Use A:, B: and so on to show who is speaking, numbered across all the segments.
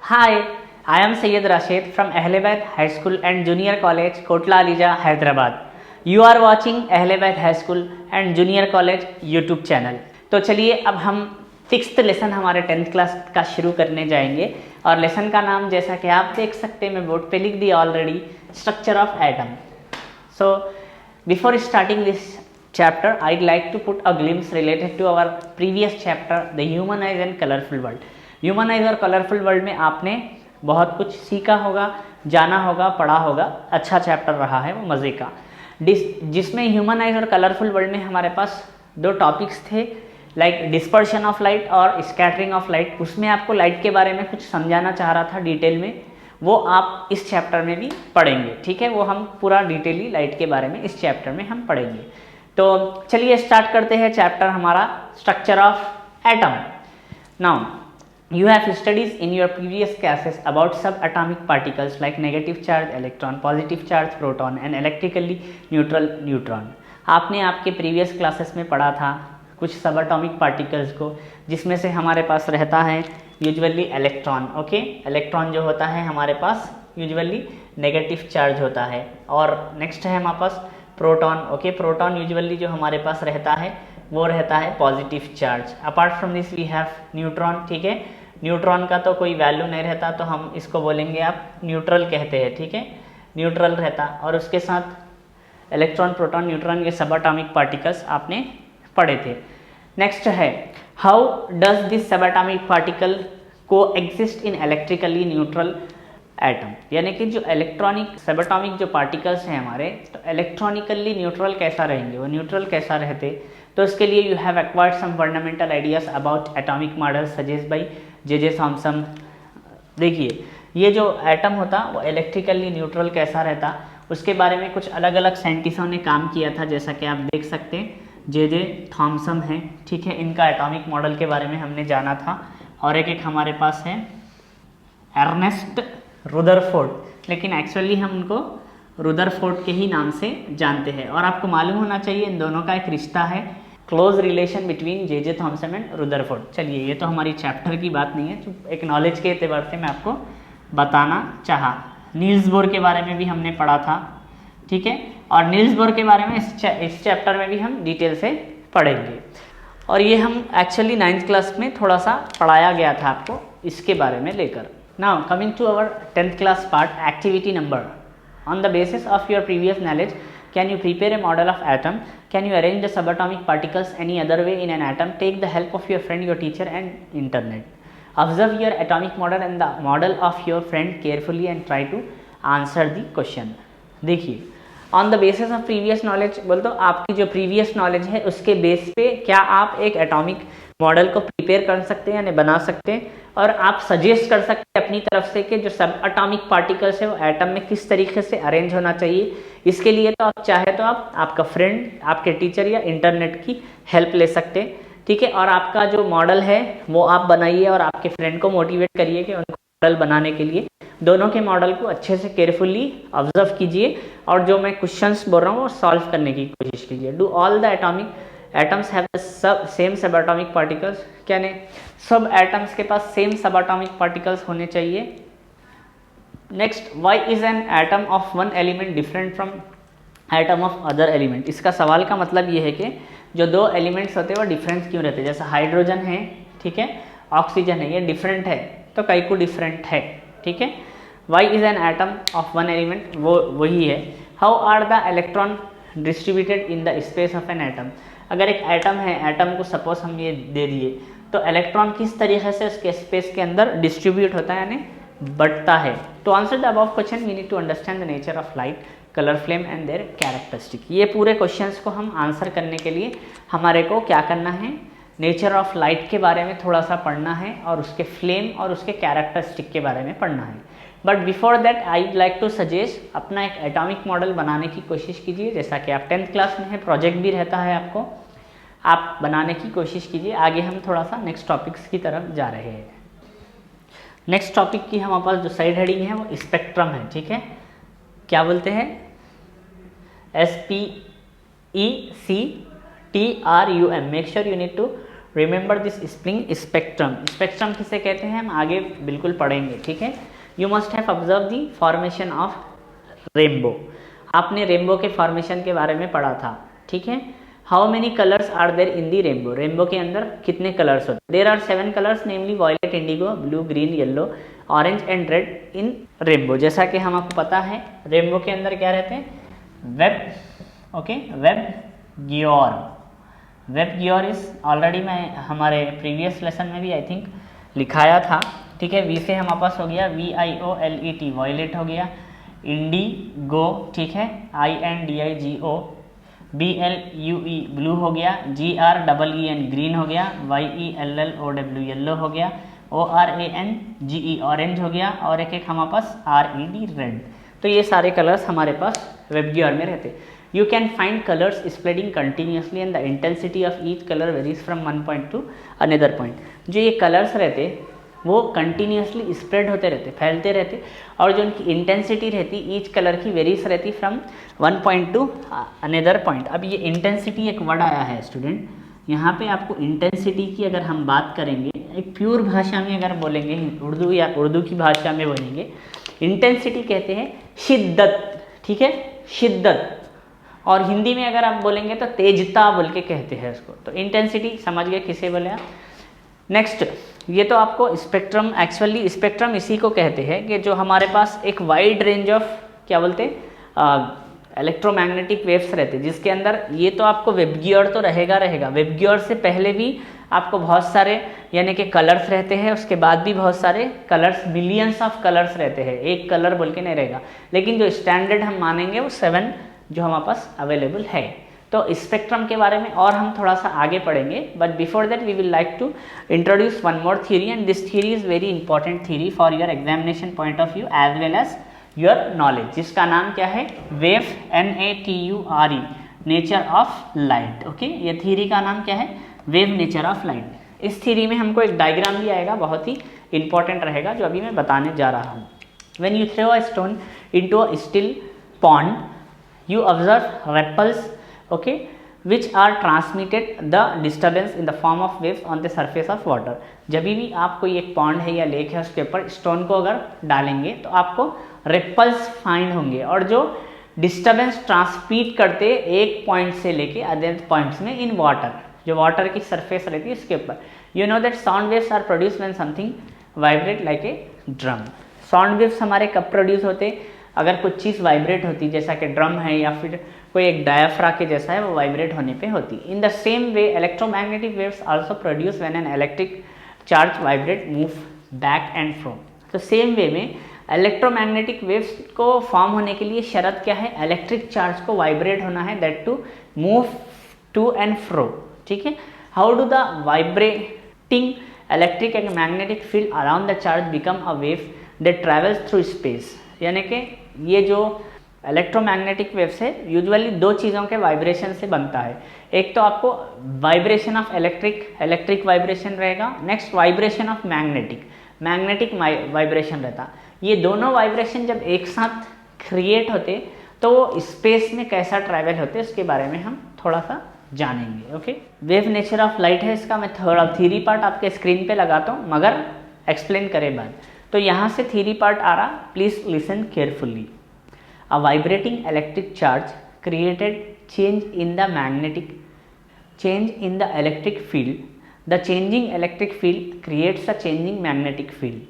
A: Hi, I am Syed Rashid from Ahlebaid High School and Junior College, Kotla Alija, Hyderabad. You are watching Ahlebaid High School and Junior College YouTube channel. तो चलिए अब हम 6th lesson हमारे 10th class का शुरू करने जाएंगे और लेसन का नाम जैसा कि आप देख सकते हैं मैं बोर्ड पे लिख दिया already, structure of atom. So before starting this chapter, I'd like to put a glimpse related to our previous chapter, the humanized and colorful world। Humanise और कलरफुल वर्ल्ड में आपने बहुत कुछ सीखा होगा, जाना होगा, पढ़ा होगा। अच्छा चैप्टर रहा है वो, मज़े का, जिसमें ह्यूमनाइज और कलरफुल वर्ल्ड में हमारे पास दो टॉपिक्स थे, लाइक डिस्पर्शन ऑफ लाइट और स्कैटरिंग ऑफ लाइट। उसमें आपको लाइट के बारे में कुछ समझाना चाह रहा था डिटेल में, वो आप इस चैप्टर में भी पढ़ेंगे। ठीक है, वो हम पूरा डिटेली लाइट के बारे में इस चैप्टर में हम पढ़ेंगे। तो चलिए स्टार्ट करते हैं चैप्टर हमारा, structure of atom. Now you have studies in your previous classes about subatomic particles like negative charge electron, positive charge proton and electrically neutral neutron। आपने आपके प्रीवियस क्लासेस में पढ़ा था कुछ सबएटॉमिक पार्टिकल्स को, जिसमें से हमारे पास रहता है यूजुअली इलेक्ट्रॉन। ओके, इलेक्ट्रॉन जो होता है हमारे पास यूजुअली नेगेटिव चार्ज होता है। और नेक्स्ट है हमारे पास प्रोटॉन। ओके, प्रोटॉन यूजुअली जो हमारे पास रहता है वो रहता है positive charge. Apart from this we have neutron. ठीक है, न्यूट्रॉन का तो कोई वैल्यू नहीं रहता, तो हम इसको बोलेंगे आप न्यूट्रल कहते हैं। ठीक है, न्यूट्रल रहता। और उसके साथ इलेक्ट्रॉन, प्रोटॉन, न्यूट्रॉन, ये सबएटॉमिक पार्टिकल्स आपने पढ़े थे। नेक्स्ट है how does this subatomic particle को exist in electrically neutral atom, यानी कि जो इलेक्ट्रॉनिक सबएटॉमिक जो पार्टिकल्स हैं हमारे, तो इलेक्ट्रॉनिकली न्यूट्रल कैसा रहेंगे, वो न्यूट्रल कैसा रहते। तो इसके लिए you have acquired some fundamental ideas about atomic model suggest by J Thomson. देखिए ये जो एटम होता वो इलेक्ट्रिकली न्यूट्रल कैसा रहता, उसके बारे में कुछ अलग अलग साइंटिस्टों ने काम किया था, जैसा कि आप देख सकते हैं जे थॉमसन हैं। ठीक है, इनका एटॉमिक मॉडल के बारे में हमने जाना था। और एक हमारे पास है अर्नेस्ट रुदरफोर्ड, लेकिन एक्चुअली हम उनको रुदरफोर्ड के ही नाम से जानते हैं। और आपको मालूम होना चाहिए इन दोनों का एक रिश्ता है, close relation between J Thomson and Rutherford. चलिए ये तो हमारी चैप्टर की बात नहीं है, तो एक नॉलेज के एतबार से मैं आपको बताना चाहा। नील्स बोर के बारे में भी हमने पढ़ा था। ठीक है, और नील्स बोर के बारे में इस चैप्टर में भी हम डिटेल से पढ़ेंगे। और ये हम एक्चुअली 9th क्लास में थोड़ा सा पढ़ाया गया था आपको इसके बारे में लेकर। Now coming to our 10th class part, activity number. On the basis of your previous knowledge, can you prepare a model of atom? Can you arrange the subatomic particles any other way in an atom? Take the help of your friend, your teacher and internet. Observe your atomic model and the model of your friend carefully and try to answer the question। देखिए, on the basis of previous knowledge बोल तो आपकी जो previous knowledge है उसके base पे क्या आप एक एटॉमिक मॉडल को प्रिपेयर कर सकते हैं, यानी बना सकते हैं, और आप सजेस्ट कर सकते हैं अपनी तरफ से कि जो सब एटॉमिक पार्टिकल्स है वो एटम में किस तरीके से अरेंज होना चाहिए। इसके लिए तो आप चाहे तो आप आपका फ्रेंड, आपके टीचर या इंटरनेट की हेल्प ले सकते हैं। ठीक है, और आपका जो मॉडल है वो आप बनाइए और आपके फ्रेंड को मोटिवेट करिए कि उनको मॉडल बनाने के लिए दोनों के मॉडल को अच्छे से केयरफुली ऑब्जर्व कीजिए और जो मैं क्वेश्चंस बोल रहा हूँ वो सॉल्व करने की कोशिश कीजिए। Do all the atomic atoms have the same subatomic particles, क्या नहीं सब एटम्स के पास सेम सबएटॉमिक पार्टिकल्स होने चाहिए। Next, why is an atom of one element different from atom of other element. इसका सवाल का मतलब ये है कि जो दो एलिमेंट्स होते हैं वो डिफरेंट क्यों रहते हैं। जैसे हाइड्रोजन है, ठीक है, ऑक्सीजन है, ये डिफरेंट है, तो कई को डिफरेंट है। ठीक है, why is an atom of one element, वो वही है। How are the electron distributed in the space of an atom. अगर एक एटम है, एटम को सपोज हम ये दे दिए, तो इलेक्ट्रॉन किस तरीके से उसके स्पेस के अंदर डिस्ट्रीब्यूट होता है, यानी बढ़ता है। To answer the above question we need to understand the nature of light, colour, flame and their characteristic. ये पूरे क्वेश्चंस को हम आंसर करने के लिए हमारे को क्या करना है, नेचर ऑफ लाइट के बारे में थोड़ा सा पढ़ना है और उसके फ्लेम और उसके कैरेक्टरिस्टिक के बारे में पढ़ना है। But before that I like to suggest अपना एक एटॉमिक मॉडल बनाने की कोशिश कीजिए। जैसा कि आप 10th क्लास में है, प्रोजेक्ट भी रहता है आपको, आप बनाने की कोशिश कीजिए। आगे हम थोड़ा सा नेक्स्ट टॉपिक्स की तरफ जा रहे हैं। नेक्स्ट टॉपिक की हमारे पास जो साइड हेडिंग है वो स्पेक्ट्रम है। ठीक है, क्या बोलते हैं, SPECTRUM। Make sure you need to remember this spring spectrum. Spectrum किसे कहते हैं हम आगे बिल्कुल पढ़ेंगे, ठीक है। You must have observe the formation of rainbow. आपने रेनबो के फॉर्मेशन के बारे में पढ़ा था, ठीक है। How many colours are there in the rainbow. Rainbow के अंदर कितने कलर्स होते हैं? There are 7 colours, namely violet, indigo, blue, green, yellow, orange and red in rainbow. जैसा कि हम आपको पता है रेनबो के अंदर क्या रहते हैं? Wave, okay, wave theory. Wave theory is already मैं हमारे प्रीवियस लेसन में भी आई थिंक लिखाया था, ठीक है। वी से हमारे पास हो गया VIOLET वॉयलेट हो गया, इंडिगो, ठीक है, INDIGO, BLUE ब्लू हो गया, GREEN ग्रीन हो गया, YELLOW येलो हो गया, ORANGE ऑरेंज हो गया, और एक एक हमारे पास RED रेड। तो ये सारे कलर्स हमारे पास वेब गियर में रहते। You can find colours spreading continuously and the intensity of each colour varies from one point two another point. जो ये कलर्स रहते वो कंटिन्यूसली स्प्रेड होते रहते, फैलते रहते, और जो उनकी इंटेंसिटी रहती ईच कलर की वेरीज रहती from one point two another point. अब ये इंटेंसिटी एक वर्ड आया है स्टूडेंट, यहाँ पे आपको इंटेंसिटी की अगर हम बात करेंगे एक प्योर भाषा में अगर बोलेंगे, उर्दू या उर्दू की भाषा में बोलेंगे, इंटेंसिटी कहते हैं शिद्दत, ठीक है, शिद्दत। और हिंदी में अगर आप बोलेंगे तो तेजता बोल के कहते हैं उसको। तो इंटेंसिटी समझ गए किसे बोले आप। नेक्स्ट, ये तो आपको स्पेक्ट्रम, एक्चुअली स्पेक्ट्रम इसी को कहते हैं कि जो हमारे पास एक वाइड रेंज ऑफ क्या बोलते इलेक्ट्रोमैग्नेटिक वेव्स रहते, जिसके अंदर ये तो आपको वेब गियर तो रहेगा। वेब गियर से पहले भी आपको बहुत सारे यानी कि कलर्स रहते हैं, उसके बाद भी बहुत सारे कलर्स, मिलियंस ऑफ कलर्स रहते हैं, एक कलर बोल के नहीं रहेगा। लेकिन जो स्टैंडर्ड हम मानेंगे वो 7 जो हमारे पास अवेलेबल है। तो स्पेक्ट्रम के बारे में और हम थोड़ा सा आगे पढ़ेंगे, but before that we will like to introduce one more theory, and this theory is very important theory for your examination point of view as well as your knowledge, जिसका नाम क्या है? Wave, NATURE, nature of light. Okay, ये theory का नाम क्या है? Wave nature of light. इस थ्योरी में हमको एक डायग्राम भी आएगा, बहुत ही इंपॉर्टेंट रहेगा, जो अभी मैं बताने जा रहा हूँ। When you throw a stone into a still pond, you observe ripples, okay, which are transmitted the disturbance in the form of waves on the surface of water। जब भी आप कोई एक पॉन्ड है या लेक है उसके ऊपर स्टोन को अगर डालेंगे तो आपको रिपल्स फाइंड होंगे, और जो डिस्टर्बेंस ट्रांसमिट करते एक पॉइंट से लेके अदर पॉइंट्स में इन वाटर, जो वाटर की सरफेस रहती है उसके ऊपर। You know that sound waves are produce when something vibrate like a drum. Sound waves हमारे कब प्रोड्यूस होते? अगर कुछ चीज़ वाइब्रेट होती, जैसा कि ड्रम है या फिर कोई एक डायाफ्रा के जैसा है, वो वाइब्रेट होने पे होती। In the same way electromagnetic waves also produce when an electric charge vibrate move back and fro. तो सेम वे में इलेक्ट्रोमैग्नेटिक वेव्स को फॉर्म होने के लिए शर्त क्या है? इलेक्ट्रिक चार्ज को वाइब्रेट होना है, that to move to and fro, ठीक है। How do the vibrating electric and magnetic field around the charge become a wave that travels through space. यानी कि ये जो इलेक्ट्रोमैग्नेटिक वेव्स है यूजुअली दो चीज़ों के वाइब्रेशन से बनता है। एक तो आपको वाइब्रेशन ऑफ इलेक्ट्रिक वाइब्रेशन रहेगा, next vibration of magnetic vibration रहता। ये दोनों वाइब्रेशन जब एक साथ क्रिएट होते तो वो स्पेस में कैसा ट्रैवल होते उसके बारे में हम थोड़ा सा जानेंगे। Okay, wave nature of light है, इसका मैं थोड़ा थ्योरी पार्ट आपके स्क्रीन पे लगाता हूँ, मगर एक्सप्लेन करे बाद। तो यहाँ से थ्योरी पार्ट आ रहा, please listen carefully. A vibrating electric charge created change in the electric field. The changing electric field creates a changing magnetic field.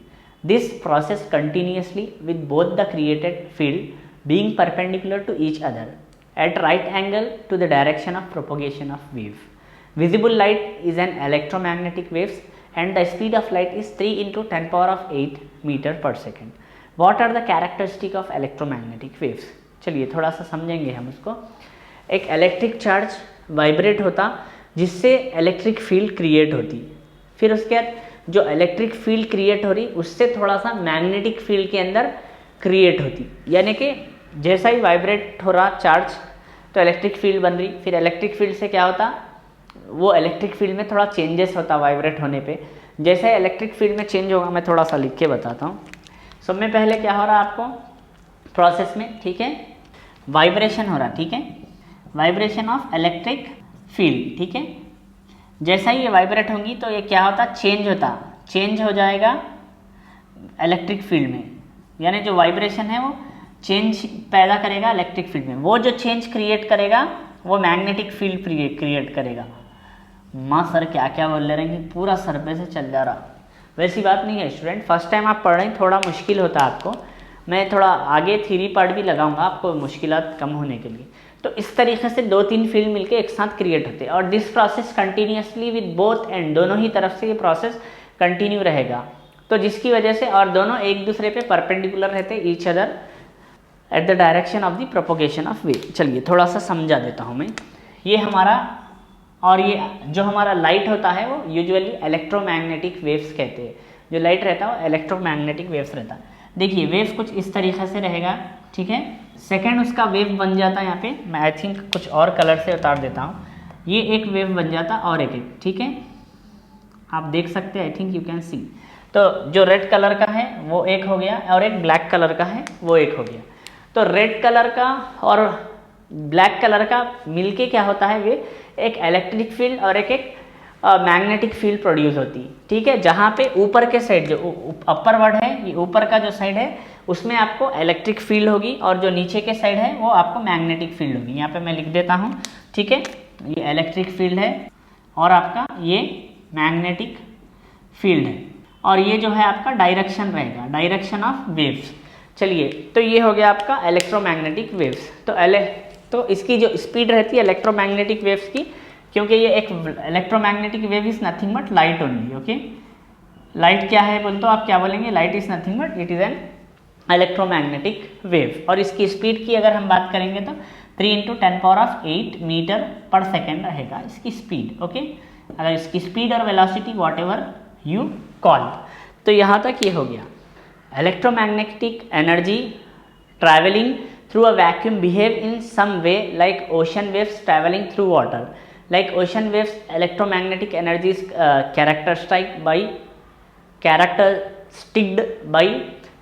A: This process continuously with both the created field being perpendicular to each other at right angle to the direction of propagation of wave. Visible light is an electromagnetic waves and the speed of light is 3 into 10 power of 8 meter per second. What are the characteristic of electromagnetic waves? चलिए थोड़ा सा समझेंगे हम उसको। एक electric charge vibrate होता जिससे electric field create होती, फिर उसके बाद जो इलेक्ट्रिक फील्ड क्रिएट हो रही उससे थोड़ा सा मैग्नेटिक फील्ड के अंदर क्रिएट होती, यानी कि जैसा ही वाइब्रेट हो रहा चार्ज तो इलेक्ट्रिक फील्ड बन रही, फिर इलेक्ट्रिक फील्ड से क्या होता, वो इलेक्ट्रिक फील्ड में थोड़ा चेंजेस होता वाइब्रेट होने पे। जैसे इलेक्ट्रिक फील्ड में चेंज होगा मैं थोड़ा सा लिख के बताता हूँ। सब में पहले क्या हो रहा आपको प्रोसेस में, ठीक है, वाइब्रेशन हो रहा, ठीक है, वाइब्रेशन ऑफ इलेक्ट्रिक फील्ड, ठीक है। जैसा ही ये वाइब्रेट होंगी तो ये क्या होता, चेंज हो जाएगा इलेक्ट्रिक फील्ड में, यानी जो वाइब्रेशन है वो चेंज पैदा करेगा इलेक्ट्रिक फील्ड में। वो जो चेंज क्रिएट करेगा वो मैग्नेटिक फील्ड क्रिएट करेगा। माँ सर क्या क्या बोल ले रहे हैं, पूरा सर पे से चल जा रहा। वैसी बात नहीं है स्टूडेंट, फर्स्ट टाइम आप पढ़ रहे हैं, थोड़ा मुश्किल होता है आपको। मैं थोड़ा आगे थ्योरी पार्ट भी लगाऊंगा आपको मुश्किलात कम होने के लिए। तो इस तरीके से 2-3 फील्ड मिलके एक साथ क्रिएट होते हैं और this process continuously with both and, दोनों ही तरफ से ये प्रोसेस कंटिन्यू रहेगा। तो जिसकी वजह से और दोनों एक दूसरे पे परपेंडिकुलर रहते each other at the direction of the propagation of wave. चलिए थोड़ा सा समझा देता हूँ मैं। ये हमारा, और ये जो हमारा लाइट होता है वो यूजुअली इलेक्ट्रोमैग्नेटिक वेव्स कहते हैं। जो लाइट रहता है वो इलेक्ट्रोमैग्नेटिक वेव्स रहता है। देखिए वेव कुछ इस तरीके से रहेगा, ठीक है। सेकंड उसका वेव बन जाता है, यहाँ पे मैं आई थिंक कुछ और कलर से उतार देता हूँ। ये एक वेव बन जाता और एक, ठीक है, आप देख सकते हैं, I think you can see. तो जो रेड कलर का है वो एक हो गया और एक ब्लैक कलर का है वो एक हो गया। तो रेड कलर का और ब्लैक कलर का मिलके क्या होता है, वे एक इलेक्ट्रिक फील्ड और एक मैग्नेटिक फील्ड प्रोड्यूस होती है, ठीक है। जहाँ पे ऊपर के साइड जो अपर वर्ड है, ये ऊपर का जो साइड है उसमें आपको इलेक्ट्रिक फील्ड होगी और जो नीचे के साइड है वो आपको मैग्नेटिक फील्ड होगी। यहाँ पे मैं लिख देता हूँ, ठीक है। ये इलेक्ट्रिक फील्ड है और आपका ये मैग्नेटिक फील्ड है और ये जो है आपका डायरेक्शन रहेगा, डायरेक्शन ऑफ वेव्स। चलिए तो ये हो गया आपका इलेक्ट्रोमैग्नेटिक वेव्स। तो इसकी जो स्पीड रहती है इलेक्ट्रोमैग्नेटिक वेव्स की, क्योंकि ये एक electromagnetic wave is nothing but light only, okay. Light क्या है बोल तो आप क्या बोलेंगे, light is nothing but it is an electromagnetic wave. और इसकी स्पीड की अगर हम बात करेंगे तो 3 × 10⁸ मीटर पर सेकेंड रहेगा इसकी स्पीड, ओके। अगर इसकी स्पीड और velocity what ever you call. तो यहाँ तक ये हो गया। Electromagnetic energy traveling through a vacuum behave in some way like ocean waves traveling through water. Like ocean waves, electromagnetic energy is characterized by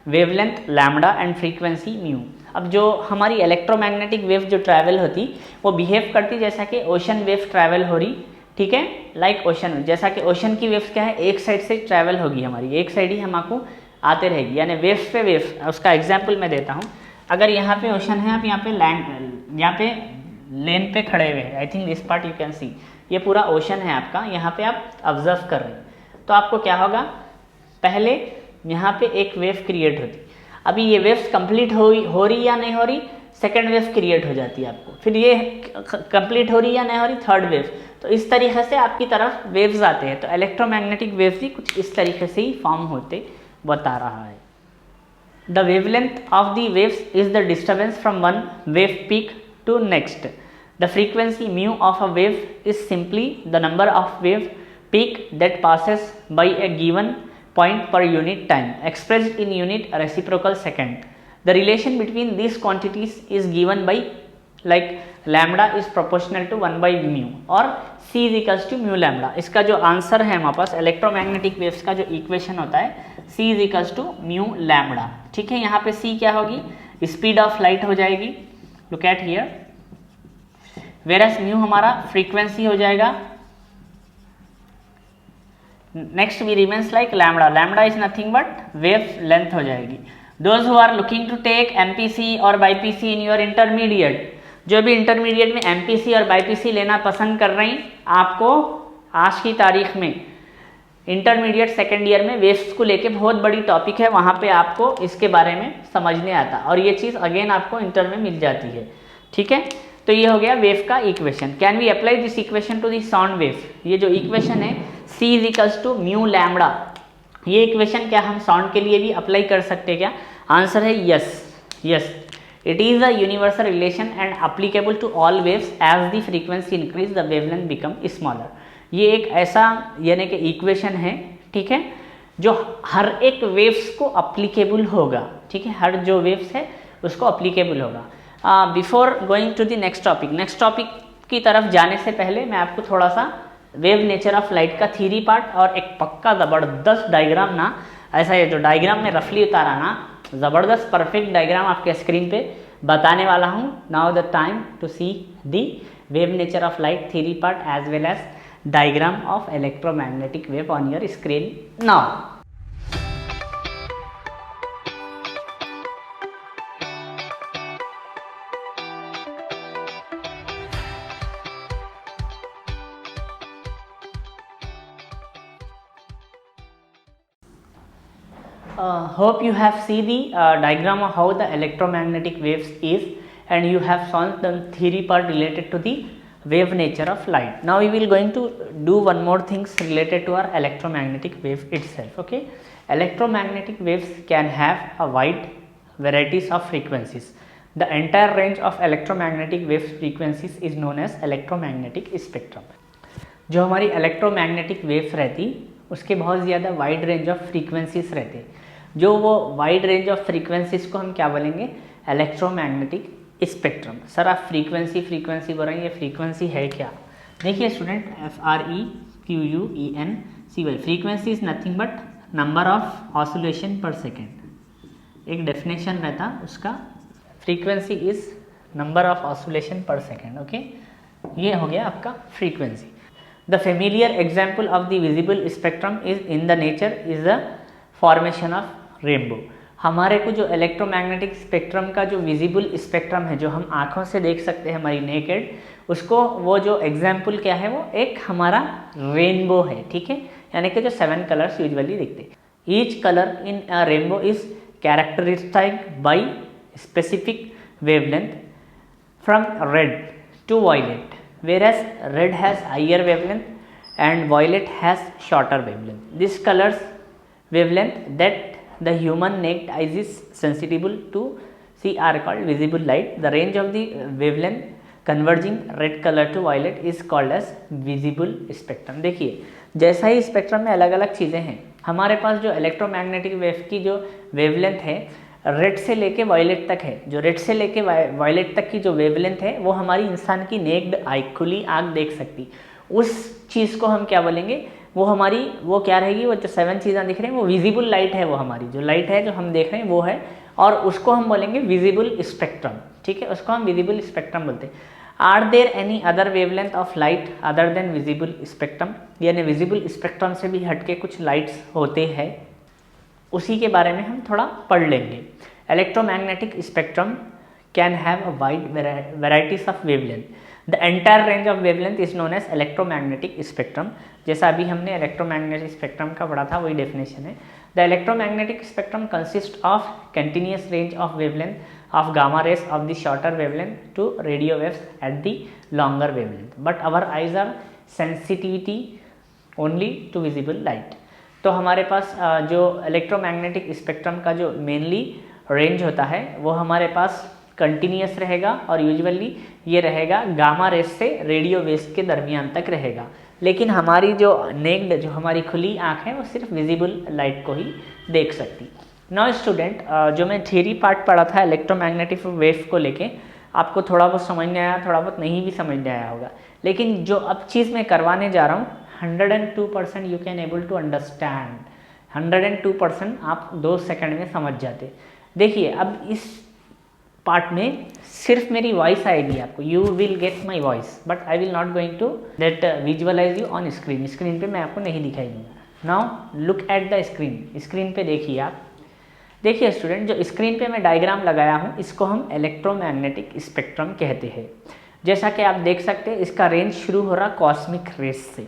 A: wavelength lambda and frequency mu. अब जो हमारी electromagnetic wave जो travel होती वो behave करती जैसा कि ocean wave travel हो रही, ठीक है, लाइक ओशन। जैसा कि ओशन की वेव्स क्या है, एक साइड से ट्रैवल होगी, हमारी एक साइड ही हमको आते रहेगी, यानी वेव्स पे वेव्स। उसका एग्जांपल मैं देता हूँ। अगर यहाँ पे ओशन है, आप यहाँ पे लैंड, यहाँ पे लेन पे खड़े हुए हैं, I think this part you can see, ये पूरा ओशन है आपका, यहाँ पे आप ऑब्जर्व कर रहे हैं। तो आपको क्या होगा, पहले यहाँ पे एक वेव क्रिएट होती, अभी ये वेव्स कंप्लीट हो रही या नहीं हो रही, सेकेंड वेव क्रिएट हो जाती है आपको, फिर ये कंप्लीट हो रही या नहीं हो रही, थर्ड वेव। तो इस तरीके से आपकी तरफ वेव्स आते हैं। तो इलेक्ट्रोमैग्नेटिक वेव्स भी कुछ इस तरीके से ही फॉर्म होते बता रहा है। The wavelength of the waves is the disturbance from one wave peak to next. The frequency mu of a wave is simply the number of wave peak that passes by a given point per unit time expressed in unit reciprocal second. The relation between these quantities is given by like lambda is proportional to 1 by mu और c is equals to mu lambda। इसका जो answer है हमारे पास electromagnetic waves का जो equation होता है c is equals to mu lambda, ठीक है। यहाँ पे c क्या होगी, स्पीड ऑफ लाइट हो जाएगी, look at here, whereas mu हमारा फ्रीक्वेंसी हो जाएगा। Next we remains like lambda, lambda is nothing but wave length हो जाएगी। Those who are looking to take MPC और बाईपीसी इन योर इंटरमीडिएट, जो भी इंटरमीडिएट में एमपीसी और बाईपीसी लेना पसंद कर रही, आपको आज की तारीख में इंटरमीडिएट सेकेंड ईयर में वेव्स को लेके बहुत बड़ी टॉपिक है, वहाँ पे आपको इसके बारे में समझने आता और ये चीज़ अगेन आपको इंटर में मिल जाती है, ठीक है। तो ये हो गया वेव का equation. Can we apply this equation to the sound wave, ये जो इक्वेशन है c is equals to mu lambda, ये इक्वेशन क्या हम साउंड के लिए भी अप्लाई कर सकते हैं क्या? आंसर है yes, yes, it is a universal relation and applicable to all waves as the frequency increase the wavelength become smaller. ये एक ऐसा यानी कि इक्वेशन है, ठीक है, जो हर एक वेव्स को अप्लीकेबल होगा, ठीक है, हर जो वेव्स है उसको अप्लीकेबल होगा। Before going to the next topic की तरफ जाने से पहले मैं आपको थोड़ा सा वेव नेचर ऑफ लाइट का थ्योरी पार्ट और एक पक्का ज़बरदस्त डायग्राम ना, ऐसा ये जो डायग्राम में रफली उतारा ना, ज़बरदस्त परफेक्ट डायग्राम आपके स्क्रीन पे बताने वाला हूँ। Now the time to see the wave nature of light theory part as well as diagram of electromagnetic wave on your screen now. Hope you have seen the diagram of how the electromagnetic waves is, and you have solved the theory part related to the wave nature of light. Now we will going to do one more things related to our electromagnetic wave itself. Okay, electromagnetic waves can have a wide varieties of frequencies. The entire range of electromagnetic wave frequencies is known as electromagnetic spectrum. जो हमारी electromagnetic waves रहती उसके बहुत ज़्यादा wide range of frequencies रहते, जो वो wide range of frequencies को हम क्या बोलेंगे, इलेक्ट्रोमैग्नेटिक स्पेक्ट्रम। सर आप फ्रीक्वेंसी बोल रहे हैं, ये फ्रीक्वेंसी है क्या? देखिए student, FREQUENCY, frequency is nothing but number of oscillation पर सेकेंड। एक डेफिनेशन रहता उसका, frequency is number of oscillation पर सेकेंड। ओके, ये हो गया आपका frequency. The familiar example of the visible spectrum is in the nature is the formation of rainbow. हमारे को जो इलेक्ट्रोमैग्नेटिक स्पेक्ट्रम का जो विजिबल स्पेक्ट्रम है, जो हम आँखों से देख सकते हैं हमारी नेकेड, उसको वो जो एग्जाम्पल क्या है, वो एक हमारा रेनबो है। ठीक है, यानी कि जो 7 कलर्स यूजुअली दिखते हैं। Each colour in a rainbow is characteristic by specific wavelength from red to violet, whereas red has higher wavelength and violet has shorter wavelength. These colors wavelength that the human naked eye is sensitive to see are called visible light. The range of the wavelength converging red color to violet is called as visible spectrum. देखिए, जैसा ही spectrum में अलग अलग चीज़ें हैं, हमारे पास जो electromagnetic wave की जो वेवलेंथ है रेड से लेके वायलेट तक है। जो रेड से लेके वायलेट तक की जो वेवलेंथ है वो हमारी इंसान की नेक्ड आई, खुली आँख देख सकती। उस चीज़ को हम क्या बोलेंगे, वो हमारी वो क्या रहेगी, वो जो 7 चीज़ें दिख रही हैं वो विजिबल लाइट है, वो हमारी जो लाइट है जो हम देख रहे हैं वो है, और उसको हम बोलेंगे विजिबल स्पेक्ट्रम। ठीक है, उसको हम विजिबल स्पेक्ट्रम बोलते हैं। Are there any other wavelength of light other than visible spectrum, यानी विजिबल स्पेक्ट्रम से भी हटके कुछ लाइट्स होते हैं, उसी के बारे में हम थोड़ा पढ़ लेंगे। Electromagnetic spectrum can have a wide varieties of wavelength. The entire range of wavelength is known as electromagnetic spectrum. जैसा अभी हमने इलेक्ट्रोमैग्नेटिक स्पेक्ट्रम का पढ़ा था, वही डेफिनेशन है। The electromagnetic spectrum consist of continuous range of wavelength of gamma rays of the shorter wavelength to radio waves at the longer wavelength, but our eyes are sensitivity only to visible light. तो हमारे पास जो electromagnetic spectrum का जो mainly range होता है वो हमारे पास continuous रहेगा, और यूजुअली ये रहेगा गामा रेस से रेडियो वेव्स के दरमियान तक रहेगा। लेकिन हमारी जो नेक्ड, जो हमारी खुली आँख है, वो सिर्फ विजिबल लाइट को ही देख सकती। नाउ स्टूडेंट, जो मैं थियरी पार्ट पढ़ा था इलेक्ट्रोमैग्नेटिक वेव को लेके, आपको थोड़ा बहुत समझ में आया, थोड़ा बहुत नहीं भी समझ में आया होगा। लेकिन जो अब चीज़ मैं करवाने जा रहा हूँ 102% you can able to understand. 102% आप 2 सेकंड में समझ जाते। देखिए, अब इस पार्ट में सिर्फ मेरी वॉइस आएगी आपको, you will get my voice, but I will not going to that visualize you on screen. Screen पे मैं आपको नहीं दिखाई दूंगा। Now look at the screen. Screen पे देखिए आप। देखिए स्टूडेंट, जो स्क्रीन पे मैं डायग्राम लगाया हूँ, इसको हम इलेक्ट्रोमैग्नेटिक स्पेक्ट्रम कहते हैं। जैसा कि आप देख सकते हैं, इसका रेंज शुरू हो रहा कॉस्मिक रेस से।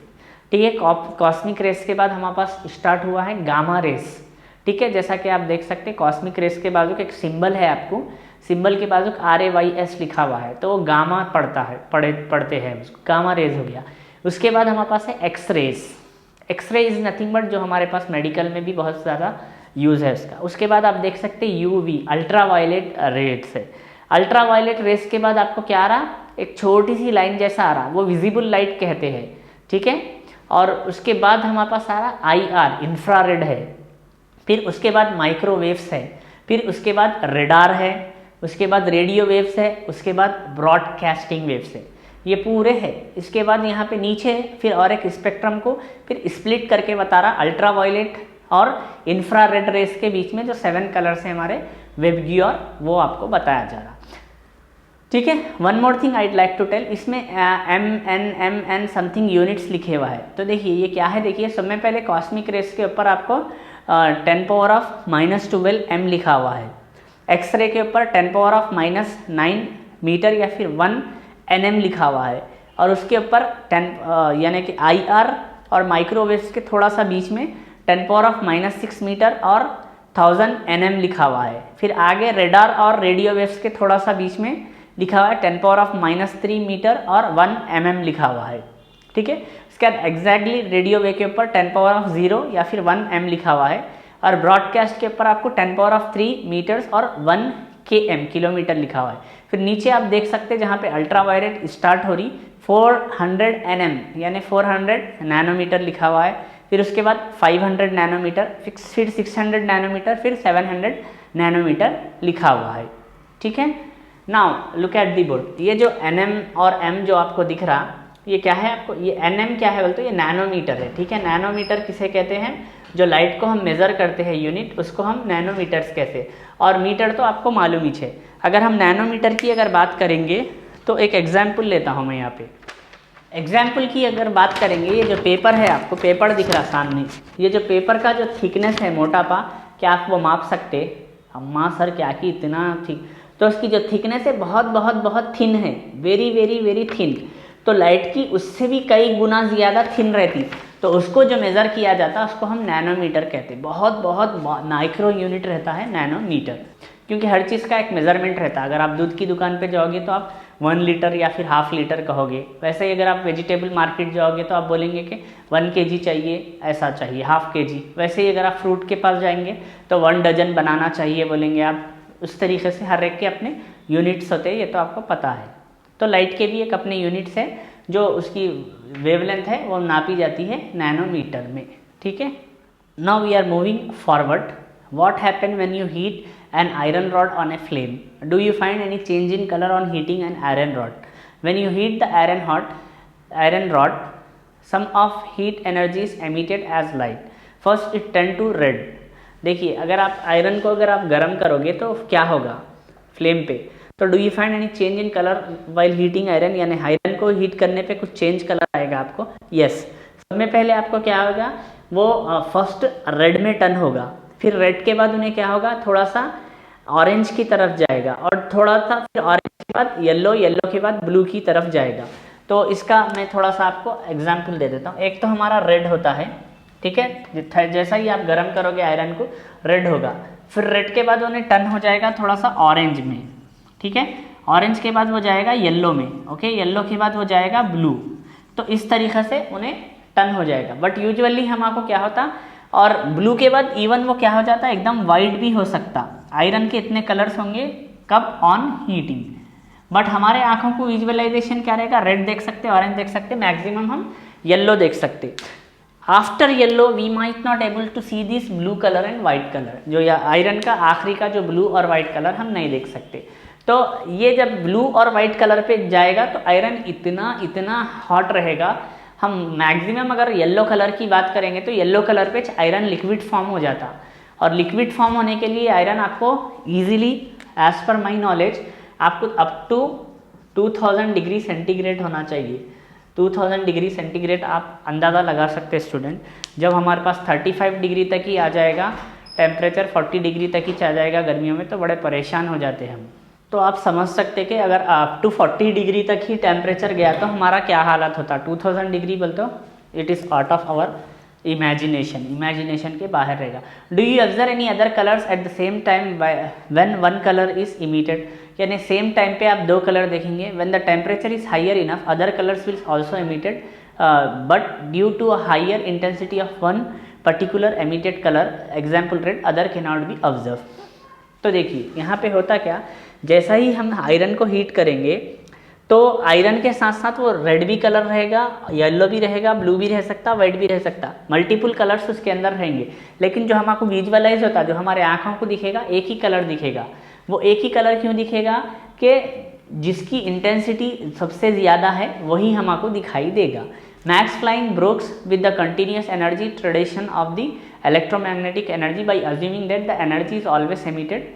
A: ठीक है, कॉस्मिक रेस के बाद हमारे पास स्टार्ट हुआ है गामा रेस। ठीक है, जैसा कि आप देख सकते हैं कॉस्मिक रेस के बाजू एक सिंबल है, आपको सिंबल के बाजू RAYS लिखा हुआ है, तो वो गामा पढ़ता है, पढ़ते हैं उसको, गामा रेज हो गया। उसके बाद हमारे पास है X rays. X ray is nothing but जो हमारे पास मेडिकल में भी बहुत ज़्यादा यूज़ है उसका। उसके बाद आप देख सकते हैं UV, अल्ट्रा वायलेट रेज है। अल्ट्रा वायलेट रेस के बाद आपको क्या आ रहा, एक छोटी सी लाइन जैसा आ रहा, वो विजिबल लाइट कहते हैं। ठीक है, और उसके बाद हमारे पास आ रहा IR, इंफ्रारेड है। फिर उसके बाद माइक्रोवेव्स है, फिर उसके बाद रेडार है, उसके बाद रेडियो वेव्स है, उसके बाद ब्रॉडकास्टिंग वेव्स है। ये पूरे है। इसके बाद यहाँ पे नीचे फिर और एक स्पेक्ट्रम को फिर स्प्लिट करके बता रहा, अल्ट्रा वायलेट और इंफ्रारेड रेस के बीच में जो 7 कलर्स हैं हमारे वेबग्योर, वो आपको बताया जा रहा। ठीक है। One more thing I'd like to tell, इसमें एम एन समथिंग यूनिट्स लिखे हुआ है। तो देखिए ये क्या है, देखिए सब में पहले कॉस्मिक रेस के ऊपर आपको 10⁻⁻12 m लिखा हुआ है। एक्सरे के ऊपर 10⁻⁻9 मीटर या फिर 1 nm लिखा हुआ है। और उसके ऊपर 10 यानी कि IR और माइक्रोवेव्स के थोड़ा सा बीच में 10⁻⁻6 मीटर और 1000 nm लिखा हुआ है। फिर आगे रेडार और रेडियो वेव्स के थोड़ा सा बीच में लिखा हुआ है 10⁻⁻3 मीटर और 1 mm लिखा हुआ है। ठीक है। इसके बाद एग्जैक्टली रेडियो वेव के ऊपर 10⁻0 या फिर 1 m लिखा हुआ है। और ब्रॉडकास्ट के ऊपर आपको 10⁻3 मीटर्स और 1 km किलोमीटर लिखा हुआ है। फिर नीचे आप देख सकते हैं जहाँ पे अल्ट्रा वायलेट स्टार्ट हो रही 400 nm यानी 400 नैनोमीटर लिखा हुआ है। फिर उसके बाद 500 नैनोमीटर, फिर 600 नैनोमीटर, फिर 700 नैनोमीटर लिखा हुआ है। ठीक है। Now look at the board, ये जो nm और m जो आपको दिख रहा ये क्या है, आपको ये nm क्या है बोलते ये नैनोमीटर है। ठीक है। नैनोमीटर किसे कहते हैं, जो लाइट को हम मेज़र करते हैं यूनिट, उसको हम नैनोमीटर्स कहते हैं। और मीटर तो आपको मालूम ही है। अगर हम नैनोमीटर की अगर बात करेंगे तो एक एग्जाम्पल लेता हूँ मैं यहाँ पे। एग्जाम्पल की अगर बात करेंगे, ये जो पेपर है, आपको पेपर दिख रहा सामने, ये जो पेपर का जो थिकनेस है, मोटापा, क्या आप वो माप सकते? अम्मा सर क्या कि इतना थिक, तो उसकी जो थिकनेस है बहुत बहुत बहुत थिन है, वेरी वेरी वेरी थिन। तो लाइट की उससे भी कई गुना ज़्यादा थिन रहती, तो उसको जो मेज़र किया जाता है उसको हम नैनोमीटर कहते हैं। बहुत बहुत माइक्रो यूनिट रहता है नैनोमीटर, क्योंकि हर चीज़ का एक मेज़रमेंट रहता है। अगर आप दूध की दुकान पे जाओगे तो आप 1 लीटर या फिर हाफ लीटर कहोगे। वैसे ही अगर आप वेजिटेबल मार्केट जाओगे तो आप बोलेंगे कि 1 kg चाहिए, ऐसा चाहिए, हाफ kg। वैसे ही अगर आप फ्रूट के पास जाएंगे तो 1 डजन बनाना चाहिए बोलेंगे आप। उस तरीके से हर एक के अपने यूनिट्स होते हैं, ये तो आपको पता है। तो लाइट के भी एक अपने यूनिट्स है, जो उसकी वेवलेंथ है वो नापी जाती है नैनोमीटर में। ठीक है। Now we are moving forward. What happen when you heat an iron rod on a flame? Do you find any change in color on heating an iron rod? When you heat the iron rod, some of heat energy is emitted as light. First it turn to red. देखिए अगर आप iron को अगर आप गर्म करोगे तो क्या होगा फ्लेम पे, तो do you find any change in colour while heating iron, यानी आयरन को हीट करने पे कुछ चेंज कलर आएगा आपको? यस। सब में पहले आपको क्या होगा, वो फर्स्ट रेड में टर्न होगा, फिर रेड के बाद उन्हें क्या होगा, थोड़ा सा ऑरेंज की तरफ जाएगा, और थोड़ा सा फिर ऑरेंज के बाद येलो, येलो के बाद ब्लू की तरफ जाएगा। तो इसका मैं थोड़ा सा आपको एग्जाम्पल दे देता हूँ। एक तो हमारा रेड होता है, ठीक है, जैसा ही आप गर्म करोगे आयरन को रेड होगा, फिर रेड के बाद उन्हें टर्न हो जाएगा थोड़ा सा ऑरेंज में, ठीक है, ऑरेंज के बाद वो जाएगा येलो में, ओके, येलो के बाद वो जाएगा ब्लू। तो इस तरीके से उन्हें टर्न हो जाएगा। बट यूजुअली हमारे क्या होता, और ब्लू के बाद इवन वो क्या हो जाता है, एकदम वाइट भी हो सकता। आयरन के इतने कलर्स होंगे कब, ऑन हीटिंग। बट हमारे आंखों को विजुअलाइजेशन क्या रहेगा, रेड देख सकते, ऑरेंज देख सकते, मैक्सिमम हम येलो देख सकते। After yellow we might not able to see this blue colour and white colour, जो या आयरन का आखिरी का जो ब्लू और वाइट कलर हम नहीं देख सकते। तो ये जब ब्लू और वाइट कलर पे जाएगा तो आयरन इतना इतना हॉट रहेगा। हम मैक्सिमम अगर येलो कलर की बात करेंगे तो येलो कलर पे आयरन लिक्विड फॉर्म हो जाता, और लिक्विड फॉर्म होने के लिए आयरन आपको easily, as per my knowledge, आपको अप टू 2000 डिग्री सेंटीग्रेड होना चाहिए। 2000 डिग्री सेंटीग्रेड आप अंदाज़ा लगा सकते हैं स्टूडेंट। जब हमारे पास 35 डिग्री तक ही आ जाएगा टेम्परेचर, 40 डिग्री तक ही आ जाएगा गर्मियों में, तो बड़े परेशान हो जाते हैं हम। तो आप समझ सकते कि अगर अप टू 40 डिग्री तक ही टेम्परेचर गया तो हमारा क्या हालत होता। 2000 डिग्री बोलते हो, it is out of our imagination के बाहर रहेगा। Do you observe any other colours at the same time when one colour is emitted, यानी सेम टाइम पे आप दो कलर देखेंगे। When the temperature is higher enough other colours will also emitted, but due to higher intensity of one particular emitted colour, example red, other can not be observe. तो देखिए यहाँ पे होता क्या, जैसा ही हम आयरन को हीट करेंगे तो आयरन के साथ साथ वो रेड भी कलर रहेगा, येलो भी रहेगा, ब्लू भी रह सकता, वाइट भी रह सकता, मल्टीपल कलर्स उसके अंदर रहेंगे। लेकिन जो हमको विजुअलाइज होता है, जो हमारे आँखों को दिखेगा, एक ही कलर दिखेगा। वो एक ही कलर क्यों दिखेगा कि जिसकी इंटेंसिटी सबसे ज़्यादा है वही हमको दिखाई देगा। Max Planck brokes with the continuous energy tradition of the electromagnetic energy by assuming that the energy is always emitted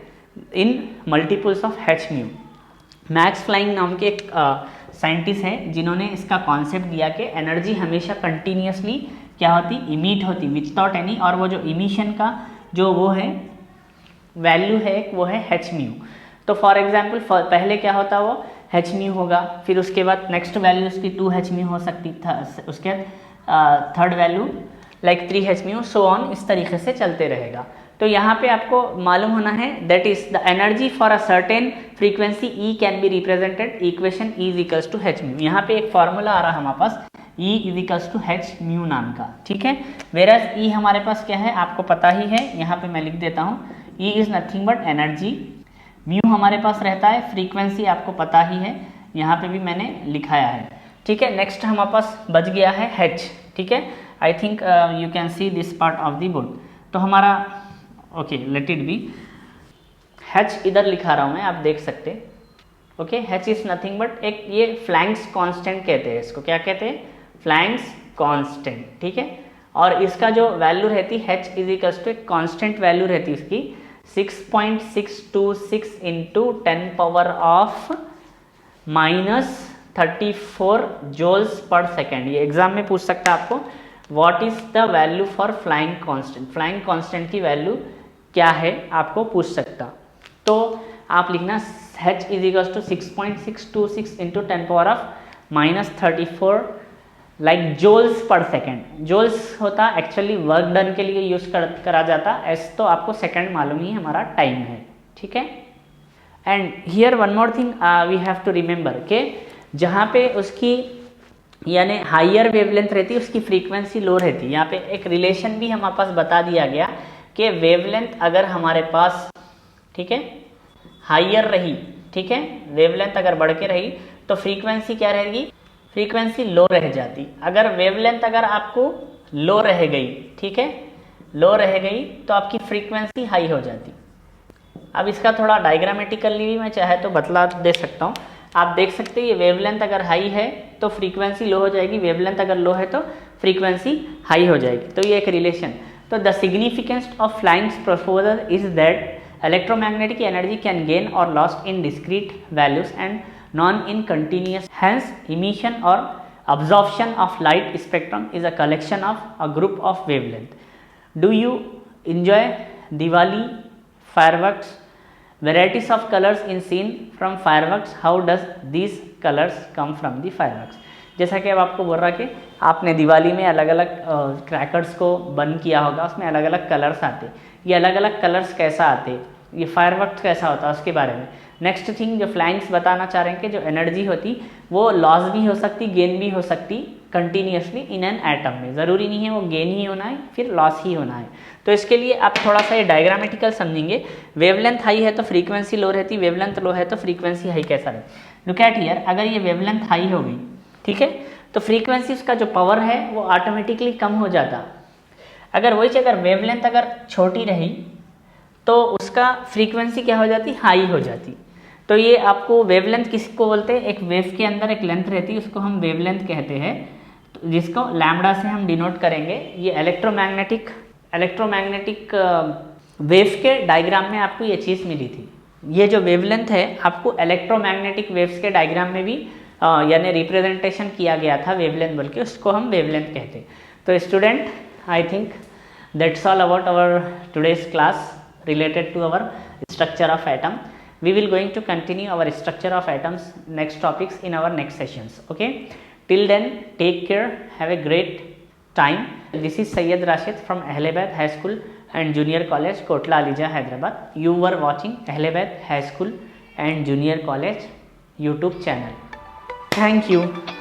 A: in multiples of h mu। Max Planck नाम के एक साइंटिस्ट हैं जिन्होंने इसका कॉन्सेप्ट दिया कि एनर्जी हमेशा कंटिन्यूसली क्या होती, इमिट होती विदाउट एनी, और वो जो इमिशन का जो वो है वैल्यू है वो है h म्यू। तो फॉर एग्जांपल पहले क्या होता वो h म्यू होगा, फिर उसके बाद नेक्स्ट वैल्यू उसकी 2h म्यू हो सकती था, उसके third value like 3h mu, so on, इस तरीके से चलते रहेगा। तो यहाँ पे आपको मालूम होना है that is the energy for a certain frequency E can be represented equation E is equals to h mu. यहाँ पे एक फॉर्मूला आ रहा है हमारे पास E is equals to h mu नाम का, ठीक है। वेरस E हमारे पास क्या है आपको पता ही है, यहाँ पे मैं लिख देता हूँ, E is nothing but energy, mu हमारे पास रहता है फ्रीक्वेंसी, आपको पता ही है, यहाँ पे भी मैंने लिखाया है, ठीक है। नेक्स्ट हमारे पास बच गया है h, ठीक है। I think you can see this part of the board. तो हमारा okay let it be, h इधर लिखा रहा हूँ मैं, आप देख सकते, okay. h is nothing but एक ये फ्लैंक्स कांस्टेंट कहते हैं, इसको क्या कहते हैं, फ्लैंक्स कांस्टेंट, ठीक है। और इसका जो वैल्यू रहती है h इज इक्वल्स टू एक कांस्टेंट वैल्यू रहती है इसकी 6.626 into 10 power of -34 joules per second. ये एग्जाम में पूछ सकता है आपको, what is the value for flying constant, flying constant की वैल्यू क्या है आपको पूछ सकता। तो आप लिखना h is equals to 6.626 into 10 power of -34 like joules per second. Joules होता एक्चुअली वर्क डन के लिए यूज करा जाता, एस तो आपको सेकेंड मालूम ही हमारा टाइम है, ठीक है। And here one more thing we have to remember के जहाँ पे उसकी यानी हाइयर वेवलेंथ रहती है उसकी फ्रीक्वेंसी लो रहती है। यहाँ पे एक रिलेशन भी हमारे पास बता दिया गया कि वेवलेंथ अगर हमारे पास, ठीक है, हाइयर रही, ठीक है, वेवलेंथ अगर बढ़ के रही तो फ्रीक्वेंसी क्या रहेगी, फ्रीक्वेंसी लो रह जाती। अगर वेवलेंथ अगर आपको लो रह गई, ठीक है, लो रह गई तो आपकी फ्रीक्वेंसी हाई हो जाती। अब इसका थोड़ा डायग्रामेटिकली भी मैं चाहे तो बतला दे सकता हूँ। आप देख सकते हैं ये वेवलेंथ अगर हाई है तो फ्रीक्वेंसी लो हो जाएगी, वेवलेंथ अगर लो है तो फ्रीक्वेंसी हाई हो जाएगी। तो ये एक रिलेशन। तो the significance of flying proposal is that electromagnetic energy can gain or lost in discrete values and non in continuous, hence emission or absorption of light spectrum is a collection of a group of wavelength. Do you enjoy Diwali fireworks? Varieties of colors in seen from fireworks. How does these colors come from the fireworks? जैसा कि अब आपको बोल रहा कि आपने दिवाली में अलग अलग क्रैकर्स को बंद किया होगा, उसमें अलग अलग कलर्स आते, ये अलग अलग कलर्स कैसा आते, ये फायरवर्क्स कैसा होता है उसके बारे में। नेक्स्ट थिंग जो फ्लाइंग्स बताना चाह रहे हैं कि जो एनर्जी होती वो लॉस भी हो सकती, गेन भी हो सकती कंटिन्यूसली इन एन एटम में। ज़रूरी नहीं है वो गेन ही होना है फिर लॉस ही होना है। तो इसके लिए आप थोड़ा सा ये डायग्रामेटिकल समझेंगे। वेवलेंथ हाई है तो फ्रीक्वेंसी लो रहती, वेवलेंथ लो है तो फ्रीक्वेंसी हाई कैसा रहती। लुक एट हियर, अगर ये वेवलेंथ हाई हो गई, ठीक है, तो फ्रीक्वेंसी उसका जो पावर है वो ऑटोमेटिकली कम हो जाता। अगर वही अगर वेवलेंथ अगर छोटी रही तो उसका फ्रीक्वेंसी क्या हो जाती, हाई हो जाती। तो ये आपको वेवलेंथ किसको बोलते हैं, एक वेव के अंदर एक लेंथ रहती है उसको हम वेवलेंथ कहते हैं, तो जिसको लैम्बडा से हम डिनोट करेंगे। ये इलेक्ट्रोमैग्नेटिक वेव के डायग्राम में आपको ये चीज़ मिली थी। ये जो वेवलेंथ है आपको इलेक्ट्रोमैग्नेटिक वेव्स के डायग्राम में भी यानी रिप्रेजेंटेशन किया गया था वेवलेंथ बोल के, उसको हम वेवलेंथ कहते हैं। तो student, I think that's all about our today's class related to our structure of atom. We will going to continue our structure of atoms next topics in our next sessions. Okay, till then take care, have a great time. This is Sayyid Rashid from Ahlebaid High School and Junior College, Kotla Alija, Hyderabad. You were watching Ahlebaid High School and Junior College YouTube channel. Thank you.